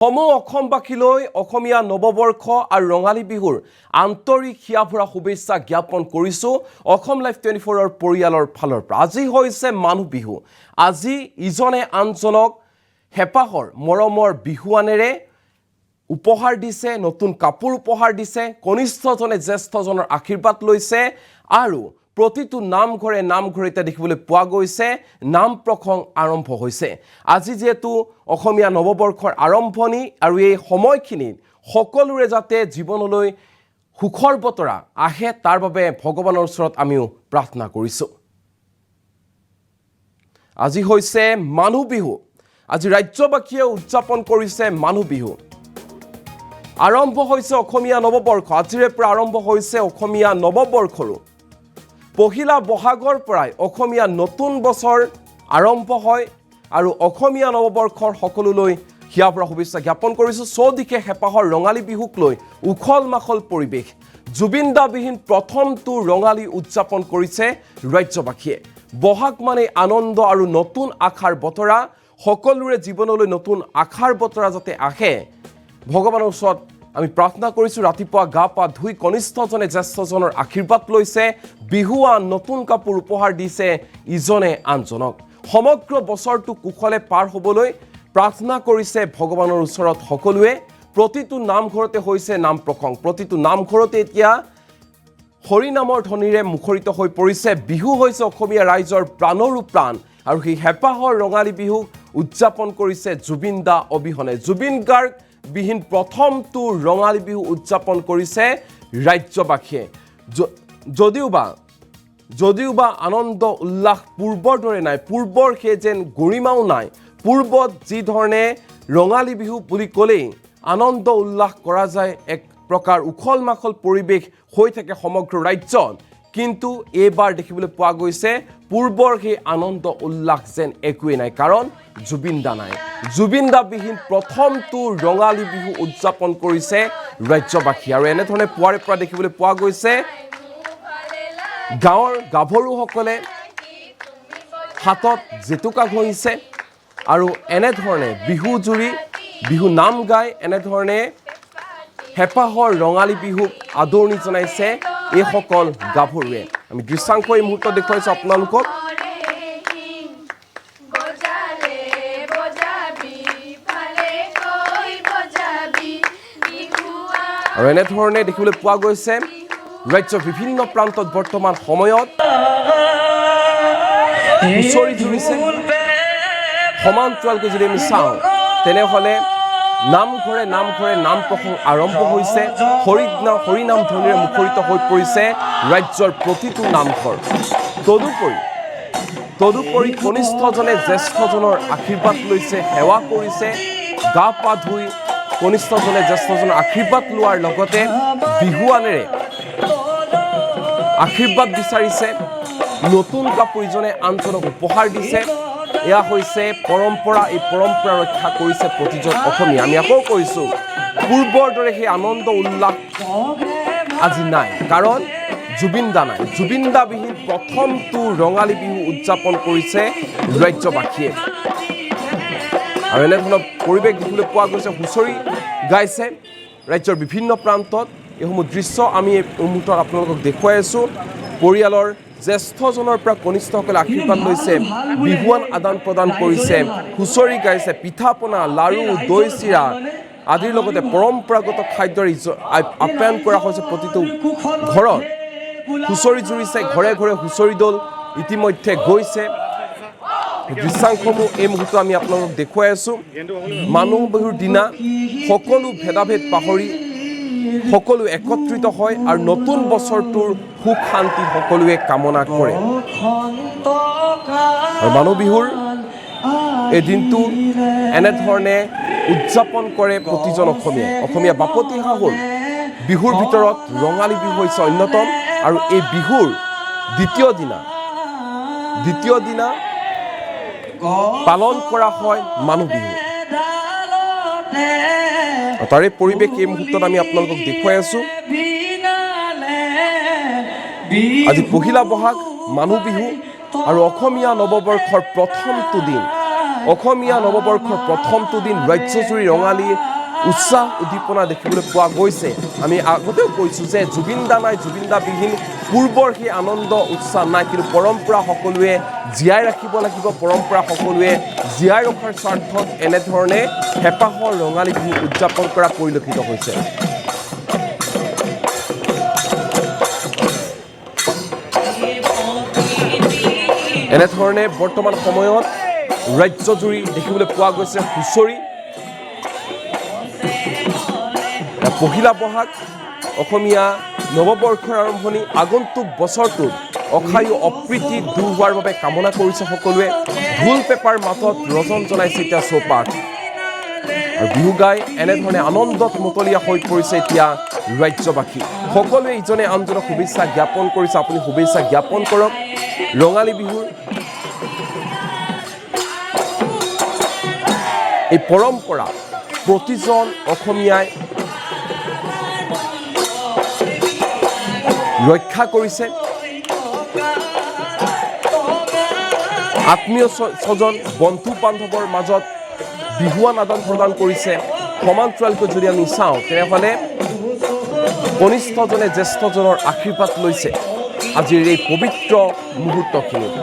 সমূহ অসমবাসীলৈ অসমীয়া নৱবৰ্ষ আৰু ৰঙালী বিহুৰ আন্তৰিক হিয়াভৰা শুভেচ্ছা জ্ঞাপন কৰিছো অসম লাইভ 24ৰ পৰিয়ালৰ ফালৰ পৰা। আজি হৈছে মানুহ বিহু। আজি ইজনে আনজনক হেপাহৰ মৰমৰ বিহুৱানেৰে উপহাৰ দিছে, নতুন কাপোৰ উপহাৰ দিছে, কনিষ্ঠজনে জ্যেষ্ঠজনৰ আশীৰ্বাদ লৈছে আৰু প্ৰতিটো নামঘৰে দেখিবলৈ পোৱা গৈছে নাম প্ৰসংগ আৰম্ভ হৈছে। আজি যেহেতু অসমীয়া নৱবৰ্ষৰ আৰম্ভণি আৰু এই সময়খিনিত সকলোৰে যাতে জীৱনলৈ সুখৰ বতৰা আহে তাৰ বাবে ভগৱানৰ ওচৰত আমিও প্ৰাৰ্থনা কৰিছো। আজি হৈছে মানুহ বিহু। আজি ৰাজ্যবাসীয়ে উদযাপন কৰিছে মানুহ বিহু। আৰম্ভ হৈছে অসমীয়া নৱবৰ্ষ। আজিৰে পৰা আৰম্ভ হৈছে অসমীয়া নৱবৰ্ষৰো। পহিলা বহাগৰ পৰাই অসমীয়া নতুন বছৰ আৰম্ভ হয় আৰু অসমীয়া নৱবৰ্ষৰ সকলোলৈ হিয়াভৰা শুভেচ্ছা জ্ঞাপন কৰিছোঁ। চৌদিশে হেপাহৰ ৰঙালী বিহুক লৈ উখল মাখল পৰিৱেশ। জুবিন দাবিহীন প্ৰথমটো ৰঙালী উদযাপন কৰিছে ৰাজ্যবাসীয়ে। বহাগ মানে আনন্দ আৰু নতুন আশাৰ বতৰা। সকলোৰে জীৱনলৈ নতুন আশাৰ বতৰা যাতে আহে ভগৱানৰ ওচৰত আমি প্ৰাৰ্থনা কৰিছোঁ। ৰাতিপুৱা গা পা ধুই কনিষ্ঠজনে জ্যেষ্ঠজনৰ আশীৰ্বাদ লৈছে, বিহুৱান নতুন কাপোৰ উপহাৰ দিছে ইজনে আনজনক। সমগ্ৰ বছৰটো কুশলে পাৰ হ'বলৈ প্ৰাৰ্থনা কৰিছে ভগৱানৰ ওচৰত সকলোৱে। প্ৰতিটো নামঘৰতে হৈছে নাম প্ৰসংগ। প্ৰতিটো নামঘৰতে এতিয়া হৰিনামৰ ধ্বনিৰে মুখৰিত হৈ পৰিছে। বিহু হৈছে অসমীয়া ৰাইজৰ প্ৰাণৰো প্ৰাণ আৰু সেই হেপাহৰ ৰঙালী বিহু উদযাপন কৰিছে জুবিন দা অবিহনে। জুবিন গাৰ্গ বিহীন প্ৰথমটো ৰঙালী বিহু উদযাপন কৰিছে ৰাজ্যবাসীয়ে। যদিওবা আনন্দ উল্লাস পূৰ্বৰ দৰে নাই, পূৰ্বৰ সেই যেন গৰিমাও নাই। পূৰ্বত যি ধৰণে ৰঙালী বিহু বুলি ক'লেই আনন্দ উল্লাস কৰা যায়, এক প্ৰকাৰ উখল মাখল পৰিৱেশ হৈ থাকে সমগ্ৰ ৰাজ্যত, কিন্তু এইবাৰ দেখিবলৈ পোৱা গৈছে পূৰ্বৰ সেই আনন্দ উল্লাস যেন একোৱেই নাই, কাৰণ জুবিন দা নাই। জুবিন দাবিহীন প্ৰথমটো ৰঙালী বিহু উদযাপন কৰিছে ৰাজ্যবাসী আৰু এনেধৰণে পুৱাৰে পৰা দেখিবলৈ পোৱা গৈছে গাঁৱৰ গাভৰুসকলে হাতত জেতুকা ঘঁহিছে আৰু এনেধৰণে বিহু জুৰি বিহু নাম গাই এনেধৰণে হেপাহৰ ৰঙালী বিহুক আদৰণি জনাইছে এইসকল গাভৰুৱে। আমি দৃশ্যাংশ এই মুহূৰ্তত দেখুৱাইছোঁ আপোনালোকক। আৰু এনেধৰণে দেখিবলৈ পোৱা গৈছে ৰাজ্যৰ বিভিন্ন প্ৰান্তত বৰ্তমান সময়ত হুঁচৰি জুৰিছে। সমান্তৰালকৈ যদি আমি চাওঁ তেনেহ'লে নামঘৰে নাম প্ৰসংগ আৰম্ভ হৈছে। হৰিনাম ধ্বনিৰে মুখৰিত হৈ পৰিছে ৰাজ্যৰ প্ৰতিটো নামঘৰ। তদুপৰি কনিষ্ঠজনে জ্যেষ্ঠজনৰ আশীৰ্বাদ লৈছে, সেৱা কৰিছে। গা পা ধুই কনিষ্ঠজনে জ্যেষ্ঠজনৰ আশীৰ্বাদ লোৱাৰ লগতে বিহুৱানেৰে আশীৰ্বাদ বিচাৰিছে, নতুন কাপোৰ ইজনে আনজনক উপহাৰ দিছে। এয়া হৈছে পৰম্পৰা। এই পৰম্পৰা ৰক্ষা কৰিছে প্ৰতিজন অসমীয়া। আমি আকৌ কৈছোঁ পূৰ্বৰ দৰে সেই আনন্দ উল্লাস আজি নাই, কাৰণ জুবিন দা নাই। জুবিন দাবিহীন প্ৰথমটো ৰঙালী বিহু উদযাপন কৰিছে ৰাজ্যবাসীয়ে আৰু এনেধৰণৰ পৰিৱেশ দেখিবলৈ পোৱা গৈছে। হুঁচৰি গাইছে ৰাজ্যৰ বিভিন্ন প্ৰান্তত। এইসমূহ দৃশ্য আমি এই মুহূৰ্তত আপোনালোকক দেখুৱাই আছোঁ। পৰিয়ালৰ জ্যেষ্ঠজনৰ পৰা কনিষ্ঠসকলে আশীৰ্বাদ লৈছে, বিহুৱান আদান প্ৰদান কৰিছে, হুঁচৰি গাইছে, পিঠা পনা, লাড়ু, দৈ চিৰা আদিৰ লগতে পৰম্পৰাগত খাদ্যৰ আপ্যায়ন কৰা হৈছে প্ৰতিটো ঘৰত। হুঁচৰি জুৰিছে, ঘৰে ঘৰে হুঁচৰি দল ইতিমধ্যে গৈছে। দৃশ্যাংশসমূহ এই মুহূৰ্তত আমি আপোনালোকক দেখুৱাই আছোঁ। মানুহ বিহুৰ দিনা সকলো ভেদাভেদ পাহৰি সকলো একত্ৰিত হয় আৰু নতুন বছৰটোৰ সুখ শান্তি সকলোৱে কামনা কৰে। আৰু মানুহ বিহুৰ এই দিনটো এনেধৰণে উদযাপন কৰে প্ৰতিজন অসমীয়া বাপতি সাহোন। বিহুৰ ভিতৰত ৰঙালী বিহু হৈছে অন্যতম আৰু এই বিহুৰ দ্বিতীয় দিনা পালন কৰা হয় মানুহ বিহু। তাৰে পৰিৱেশ এই মুহূৰ্তত আমি আপোনালোকক দেখুৱাই আছোঁ। আজি পহিলা বহাগ, মানুহ বিহু আৰু অসমীয়া নৱবৰ্ষৰ প্ৰথমটো দিন। অসমীয়া নৱবৰ্ষৰ প্ৰথমটো দিন ৰাজ্যজুৰি ৰঙালী উৎসাহ উদ্দীপনা দেখিবলৈ পোৱা গৈছে। আমি আগতেও কৈছোঁ যে জুবিন দা নাই, জুবিন দা বিহীন পূৰ্বৰ সেই আনন্দ উৎসাহ নাই, কিন্তু পৰম্পৰা সকলোৱে জীয়াই ৰাখিব লাগিব। পৰম্পৰা সকলোৱে জীয়াই ৰখাৰ স্বাৰ্থত এনেধৰণে হেঁপাহৰ ৰঙালী বিহু উদযাপন কৰা পৰিলক্ষিত হৈছে। এনেধৰণে বৰ্তমান সময়ত ৰাজ্যজুৰি দেখিবলৈ পোৱা গৈছে হুঁচৰি। পহিলা বহাগ অসমীয়া নৱবৰ্ষৰ আৰম্ভণি, আগন্তুক বছৰটোত অখায়ু অপ্ৰীতি দূৰ হোৱাৰ বাবে কামনা কৰিছে সকলোৱে। ঢোল পেপাৰ মাতত ৰজন জনাইছে এতিয়া চৌপাশ। আৰু বিহু গাই এনেধৰণে আনন্দত মতলীয়া হৈ পৰিছে এতিয়া ৰাজ্যবাসী। সকলোৱে ইজনে আনজনক শুভেচ্ছা জ্ঞাপন কৰিছে। আপুনি শুভেচ্ছা জ্ঞাপন কৰক। ৰঙালী বিহুৰ এই পৰম্পৰা প্ৰতিজন অসমীয়াই ৰক্ষা কৰিছে। আত্মীয় স্বজন বন্ধু বান্ধৱৰ মাজত বিহুৱান আদান প্ৰদান কৰিছে। সমান্তৰালকৈ যদি আমি চাওঁ তেনেহ'লে কনিষ্ঠজনে জ্যেষ্ঠজনৰ আশীৰ্বাদ লৈছে আজিৰ এই পবিত্ৰ মুহূৰ্তখিনিত।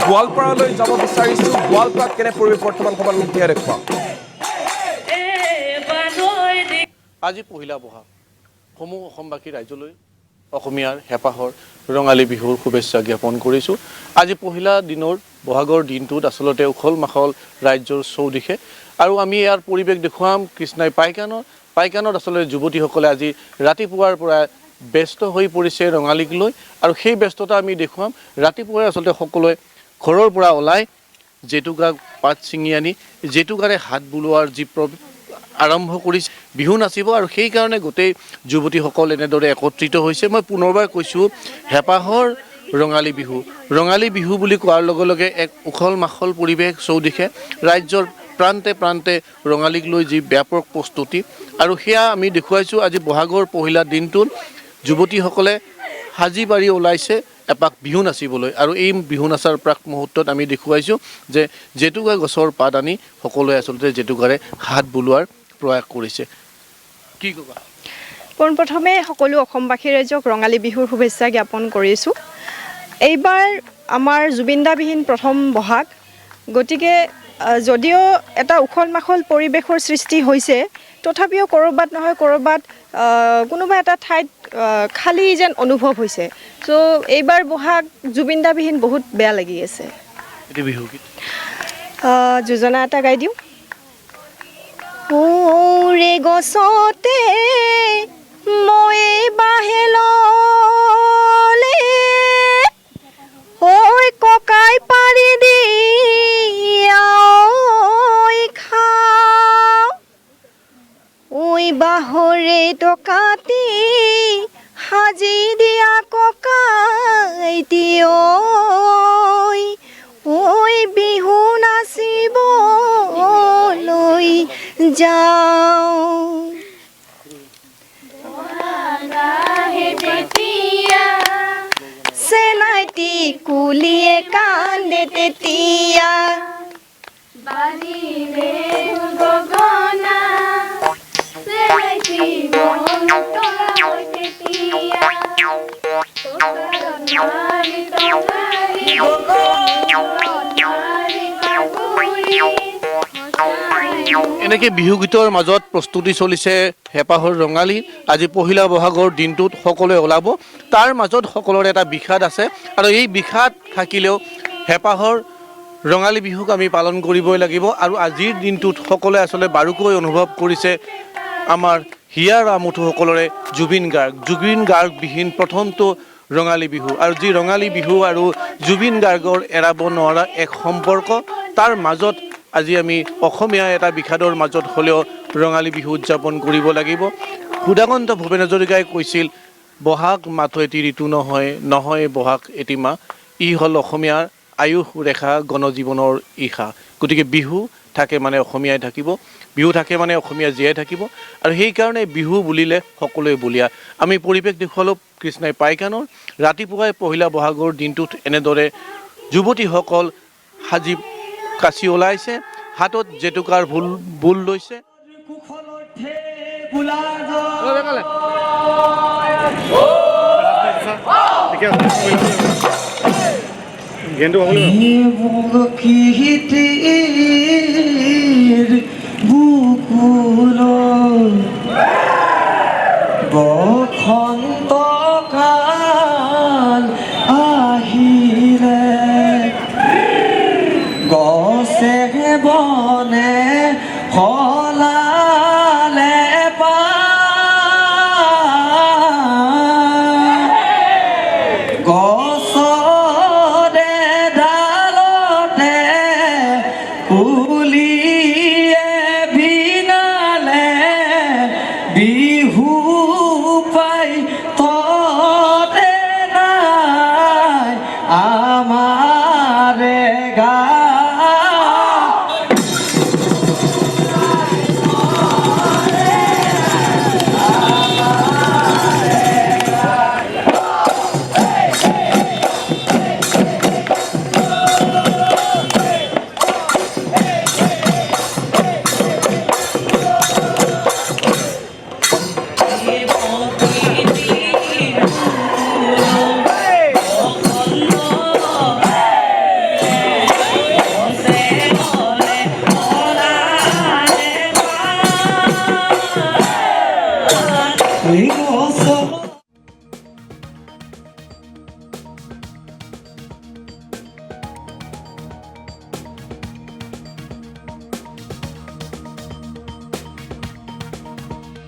গোৱালপাৰালৈ যাব বিচাৰিছোঁ। গোৱালপাৰাত কেনে পৰিৱেশ বৰ্তমান সময়ত মোক দিয়া দেখুৱা। আজি পহিলা বহাগ সমূহ অসমবাসী ৰাইজলৈ অসমীয়াৰ হেঁপাহৰ ৰঙালী বিহুৰ শুভেচ্ছা জ্ঞাপন কৰিছোঁ। আজি পহিলা দিনৰ বহাগৰ দিনটোত আচলতে উখল মাখল ৰাজ্যৰ চৌদিশে, আৰু আমি ইয়াৰ পৰিৱেশ দেখুৱাম কৃষ্ণাই পাইকানত আচলতে যুৱতীসকলে আজি ৰাতিপুৱাৰ পৰা ব্যস্ত হৈ পৰিছে ৰঙালীক লৈ, আৰু সেই ব্যস্ততা আমি দেখুৱাম। ৰাতিপুৱাই আচলতে সকলোৱে ঘৰৰ পৰা ওলাই জেতুকা পাত ছিঙি আনি জেতুকাৰে হাত বুলোৱাৰ যি আৰম্ভ কৰিছে, বিহু নাচিব, আৰু সেইকাৰণে গোটেই যুৱতীসকল এনেদৰে একত্ৰিত হৈছে। মই পুনৰবাৰ কৈছোঁ, হেঁপাহৰ ৰঙালী বিহু বুলি কোৱাৰ লগে লগে এক উখল মাখল পৰিৱেশ চৌদিশে। ৰাজ্যৰ প্ৰান্তে প্ৰান্তে ৰঙালীক লৈ যি ব্যাপক প্ৰস্তুতি আৰু সেয়া আমি দেখুৱাইছোঁ আজি বহাগৰ পহিলা দিনটোত যুৱতীসকলে সাজি পাৰি ওলাইছে এপাক বিহু নাচিবলৈ আৰু এই বিহু নাচাৰ প্ৰাক মুহূৰ্তত আমি দেখুৱাইছোঁ যে জেতুকা গছৰ পাত আনি সকলোৱে আচলতে জেতুকাৰে হাত বোলোৱাৰ প্ৰয়াস কৰিছে কি ক'বা পোনপ্ৰথমে সকলো অসমবাসী ৰাইজক ৰঙালী বিহুৰ শুভেচ্ছা জ্ঞাপন কৰিছোঁ এইবাৰ আমাৰ জুবিনদাবিহীন প্ৰথম বহাগ গতিকে যদিও এটা উখল মাখল পৰিৱেশৰ সৃষ্টি হৈছে তথাপিও ক'ৰবাত নহয় ক'ৰবাত কোনোবা এটা ঠাইত খালী যেন অনুভৱ হৈছে চ' এইবাৰ বহাগ জুবিনদাবিহীন বহুত বেয়া লাগি আছে এইটো বিহু গীত যোজনা এটা গাই দিওঁ ৰে গছতে মই বাহেললে ঐ ককাই পাৰি দিয়া ঐ খাওঁ ঐ বাহৰে টকাতি সাজি দিয়া ককাইটি ঐ বিহু নাচিবলৈ যাওঁ চেনাইটি কুলিয়ে কান্দে তেতিয়া বাজিলে গগনা চেনাইটি বন্তৰা তেতিয়া তথাৰি এনেকৈ বিহু গীতৰ মাজত প্ৰস্তুতি চলিছে হেঁপাহৰ ৰঙালী আজি পহিলা বহাগৰ দিনটোত সকলোৱে ওলাব তাৰ মাজত সকলোৰে এটা বিষাদ আছে আৰু এই বিষাদ থাকিলেও হেঁপাহৰ ৰঙালী বিহুক আমি পালন কৰিবই লাগিব আৰু আজিৰ দিনটোত সকলোৱে আচলতে বাৰুকৈ অনুভৱ কৰিছে আমাৰ হিয়াৰ আমুঠুসকলৰে জুবিন গাৰ্গবিহীন প্ৰথমটো ৰঙালী বিহু আৰু যি ৰঙালী বিহু আৰু জুবিন গাৰ্গৰ এৰাব নোৱাৰা এক সম্পৰ্ক তাৰ মাজত আজি আমি অসমীয়া এটা বিষাদৰ মাজত হ'লেও ৰঙালী বিহু উদযাপন কৰিব লাগিব সুধাকন্ত ভূপেন হাজৰিকাই কৈছিল বহাগ মাথো এটি ঋতু নহয় বহাগ এটি মাহ ই হ'ল অসমীয়াৰ আয়ুস ৰেখা গণজীৱনৰ ইশা গতিকে বিহু থাকে মানে অসমীয়াই থাকিব বিহু থাকে মানে অসমীয়া জীয়াই থাকিব আৰু সেইকাৰণে বিহু বুলিলে সকলোৱে বলিয়া আমি পৰিৱেশ দেখুৱালোঁ কৃষ্ণাই পাইকানৰ ৰাতিপুৱাই পহিলা বহাগৰ দিনটোত এনেদৰে যুৱতীসকল সাজি কাচি ওলাইছে হাতত জেতুকাৰ বোল লৈছে বসন্ত কাল আহিলে গছে বনে সলালে পাত